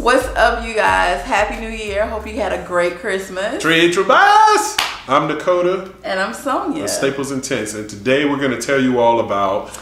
What's up, you guys? Happy New Year. Hope you had a great Christmas. Treat your boss. I'm Dakota. And I'm Sonia. Of Staples InTents. And today we're going to tell you all about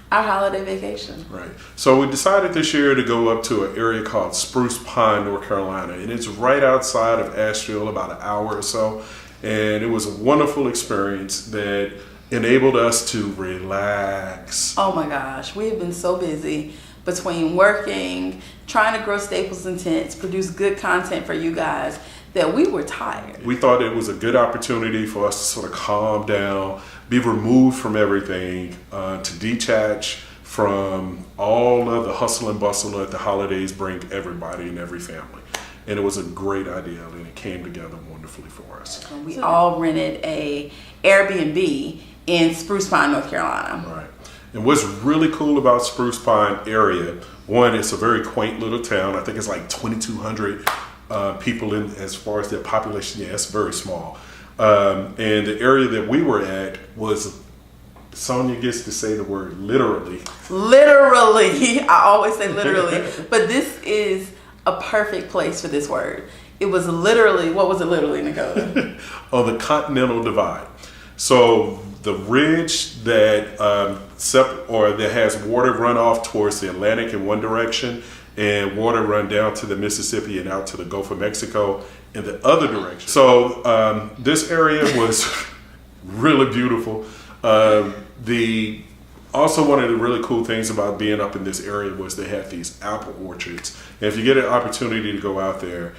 our holiday vacation. Right. So we decided this year to go up to an area called Spruce Pine, North Carolina. And it's right outside of Asheville, about an hour or so. And it was a wonderful experience that enabled us to relax. Oh my gosh. We have been so busy between working, trying to grow Staples InTents, produce good content for you guys, that we were tired. We thought it was a good opportunity for us to sort of calm down, be removed from everything, to detach from all of the hustle and bustle that the holidays bring to everybody and every family. And it was a great idea, and it came together wonderfully for us. We all rented a Airbnb in Spruce Pine, North Carolina. Right. And what's really cool about Spruce Pine area, one, it's a very quaint little town. I think it's like 2,200 people in as far as their population. Yeah, it's very small. And the area that we were at was, Sonia gets to say the word literally. Literally. I always say literally. But this is a perfect place for this word. It was literally, what was it literally, Dakota? On the Continental Divide. So the ridge that that has water run off towards the Atlantic in one direction and water run down to the Mississippi and out to the Gulf of Mexico in the other direction. So this area was really beautiful. Also, one of the really cool things about being up in this area was they have these apple orchards. And if you get an opportunity to go out there,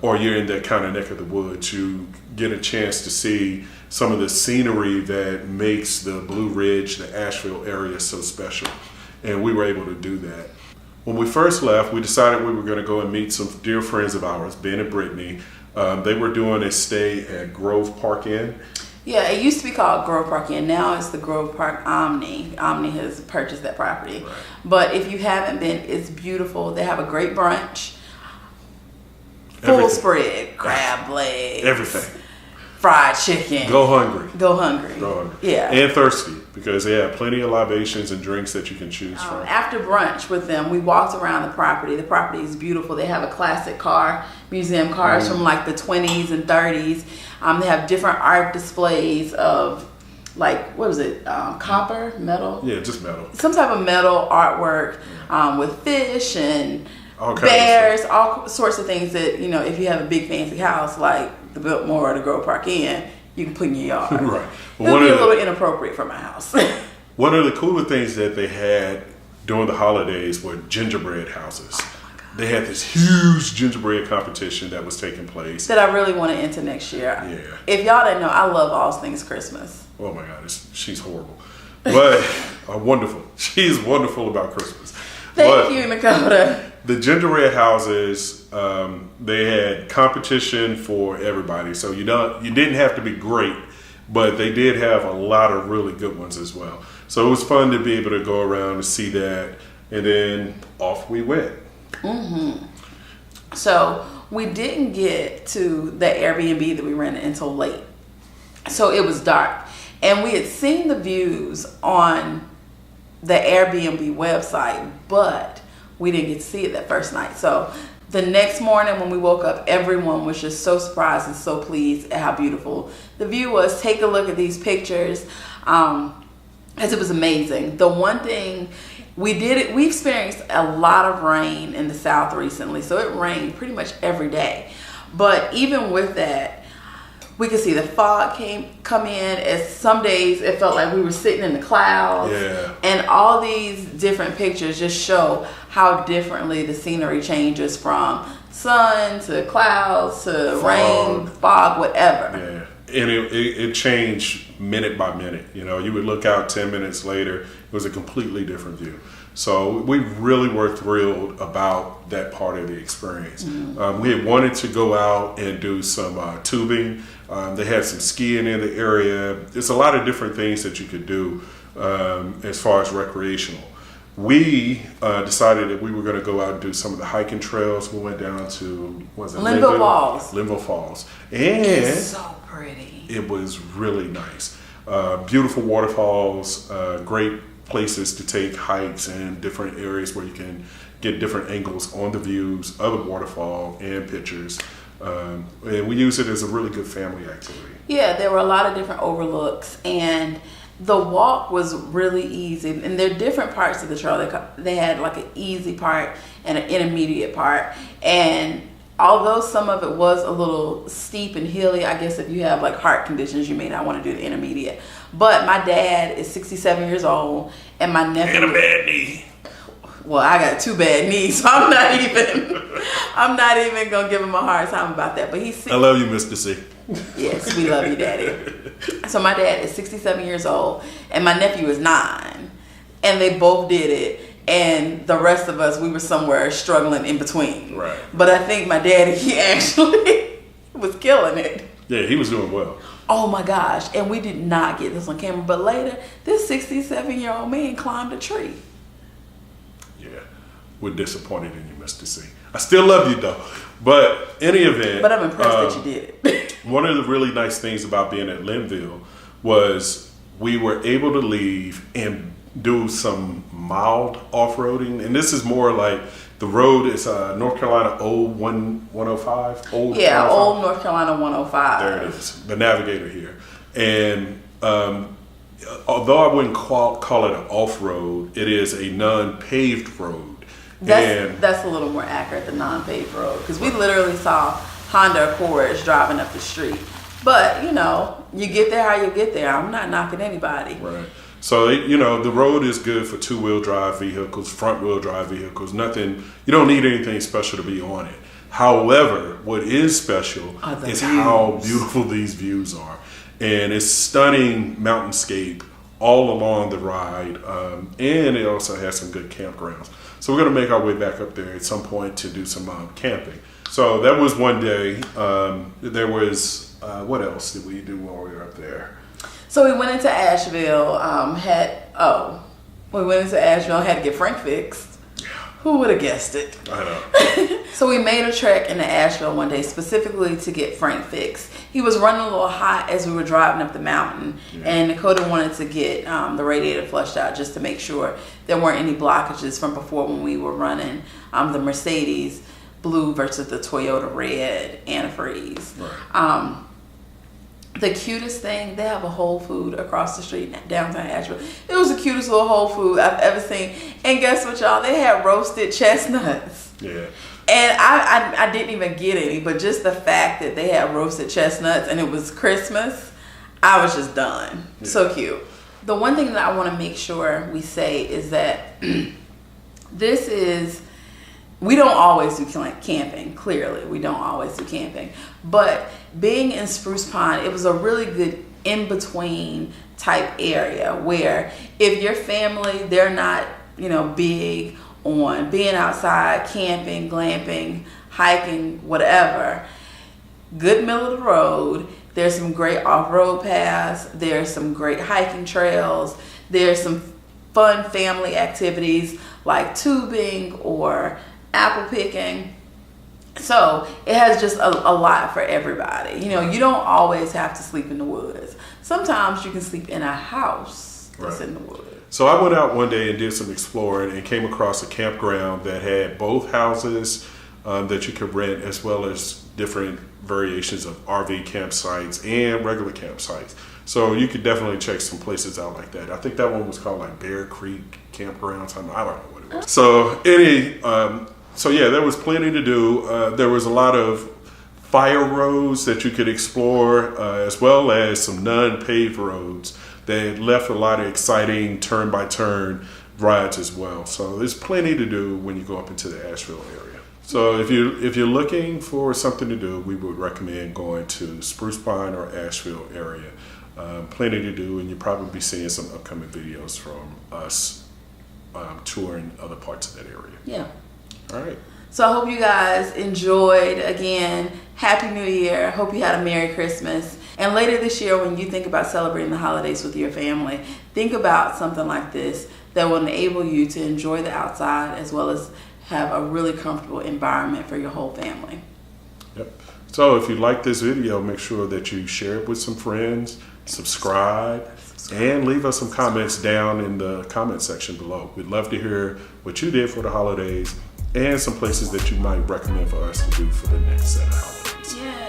or you're in that kind of neck of the woods, you get a chance to see some of the scenery that makes the Blue Ridge, the Asheville area so special. And we were able to do that. When we first left, we decided we were going to go and meet some dear friends of ours, Ben and Brittany. They were doing a stay at Grove Park Inn. Yeah, it used to be called Grove Park Inn. Now it's the Grove Park Omni. Omni has purchased that property. Right. But if you haven't been, it's beautiful. They have a great brunch. Full spread, crab legs. Everything. Fried chicken. Go hungry. Go hungry. Go hungry. Yeah. And thirsty, because they have plenty of libations and drinks that you can choose from. After brunch with them, we walked around the property. The property is beautiful. They have a classic car, museum cars from like the 20s and 30s. They have different art displays of, like, what was it, copper, metal? Yeah, just metal. Some type of metal artwork with fish and all bears, all sorts of things that, you know, if you have a big fancy house like the Biltmore or the Grove Park Inn, you can put in your yard. Right. Well, it would be a little bit inappropriate for my house. One of the cooler things that they had during the holidays were gingerbread houses. They had this huge gingerbread competition that was taking place. That I really want to enter next year. Yeah. If y'all didn't know, I love all things Christmas. Oh my God, she's horrible. But wonderful. She's wonderful about Christmas. Thank you, Dakota. The gingerbread houses, they had competition for everybody. So you didn't have to be great, but they did have a lot of really good ones as well. So it was fun to be able to go around and see that, and then off we went. Mm-hmm. So we didn't get to the Airbnb that we rented until late. So it was dark. And we had seen the views on the Airbnb website, but we didn't get to see it that first night. So the next morning when we woke up, everyone was just so surprised and so pleased at how beautiful the view was. Take a look at these pictures, as it was amazing. The one thing we experienced a lot of rain in the South recently, so it rained pretty much every day. But even with that, we could see the fog come in. As some days it felt like we were sitting in the clouds. Yeah. And all these different pictures just show how differently the scenery changes from sun to clouds to rain, fog, whatever. Yeah. And it changed minute by minute. You know, you would look out 10 minutes later, it was a completely different view. So we really were thrilled about that part of the experience. Mm-hmm. We had wanted to go out and do some tubing. They had some skiing in the area. There's a lot of different things that you could do as far as recreational. We decided that we were going to go out and do some of the hiking trails. We went down to Linville Falls. Linville Falls. And it's so pretty. It was really nice. Beautiful waterfalls, great places to take hikes and different areas where you can get different angles on the views of the waterfall and pictures. And we use it as a really good family activity. Yeah, there were a lot of different overlooks, and the walk was really easy. And there are different parts of the trail. They had like an easy part and an intermediate part. And although some of it was a little steep and hilly, I guess if you have like heart conditions, you may not want to do the intermediate. But my dad is 67 years old, and my nephew... And a bad knee. Well, I got 2 bad knees, so I'm not even gonna give him a hard time about that. But he's... I love you, Mr. C. Yes, we love you, Daddy. So my dad is 67 years old, and my nephew is 9, and they both did it. And the rest of us, we were somewhere struggling in between. Right. But I think my daddy, he actually was killing it. Yeah, he was doing well. Oh my gosh. And we did not get this on camera. But later, this 67-year-old man climbed a tree. Yeah, we're disappointed in you, Mr. C. I still love you, though. But any event... But I'm impressed that you did it. One of the really nice things about being at Linville was we were able to leave and do some mild off-roading, and this is more like the road is North Carolina Old 105. Old North Carolina 105. There it is, the Navigator here. And although I wouldn't call it an off-road, it is a non-paved road. That's a little more accurate, the non-paved road, because we literally saw Honda Accords driving up the street. But you get there how you get there. I'm not knocking anybody. Right. So, the road is good for 2-wheel drive vehicles, front-wheel drive vehicles, nothing. You don't need anything special to be on it. However, what is special is how beautiful these views are. And it's stunning mountainscape all along the ride. And it also has some good campgrounds. So we're going to make our way back up there at some point to do some camping. So that was one day. There was, what else did we do while we were up there? So we went into Asheville, had to get Frank fixed. Who would have guessed it? I know. So we made a trek into Asheville one day specifically to get Frank fixed. He was running a little hot as we were driving up the mountain, and Dakota wanted to get the radiator flushed out just to make sure there weren't any blockages from before when we were running the Mercedes blue versus the Toyota red antifreeze. Right. The cutest thing, they have a Whole Food across the street downtown Asheville. It was the cutest little Whole Food I've ever seen. And guess what, y'all? They had roasted chestnuts. Yeah. And I didn't even get any, but just the fact that they had roasted chestnuts and it was Christmas, I was just done. Yeah. So cute. The one thing that I want to make sure we say is that we don't always do camping, clearly. We don't always do camping. But being in Spruce Pine, it was a really good in-between type area where if your family, they're not, big on being outside, camping, glamping, hiking, whatever, good middle of the road. There's some great off-road paths. There's some great hiking trails. There's some fun family activities like tubing or apple picking. So it has just a lot for everybody. You don't always have to sleep in the woods. Sometimes you can sleep in a house that's in the woods. So I went out one day and did some exploring and came across a campground that had both houses that you could rent, as well as different variations of RV campsites and regular campsites. So you could definitely check some places out like that. I think that one was called like Bear Creek Campground. I don't know what it was. So there was plenty to do. There was a lot of fire roads that you could explore, as well as some non-paved roads that left a lot of exciting turn-by-turn rides as well. So there's plenty to do when you go up into the Asheville area. So if you're looking for something to do, we would recommend going to Spruce Pine or Asheville area. Plenty to do, and you'll probably be seeing some upcoming videos from us touring other parts of that area. Yeah. All right. So I hope you guys enjoyed. Again, Happy New Year. Hope you had a Merry Christmas. And later this year, when you think about celebrating the holidays with your family, think about something like this that will enable you to enjoy the outside as well as have a really comfortable environment for your whole family. Yep. So if you like this video, make sure that you share it with some friends, subscribe, And leave us some comments down in the comment section below. We'd love to hear what you did for the holidays and some places that you might recommend for us to do for the next set of holidays. Yeah.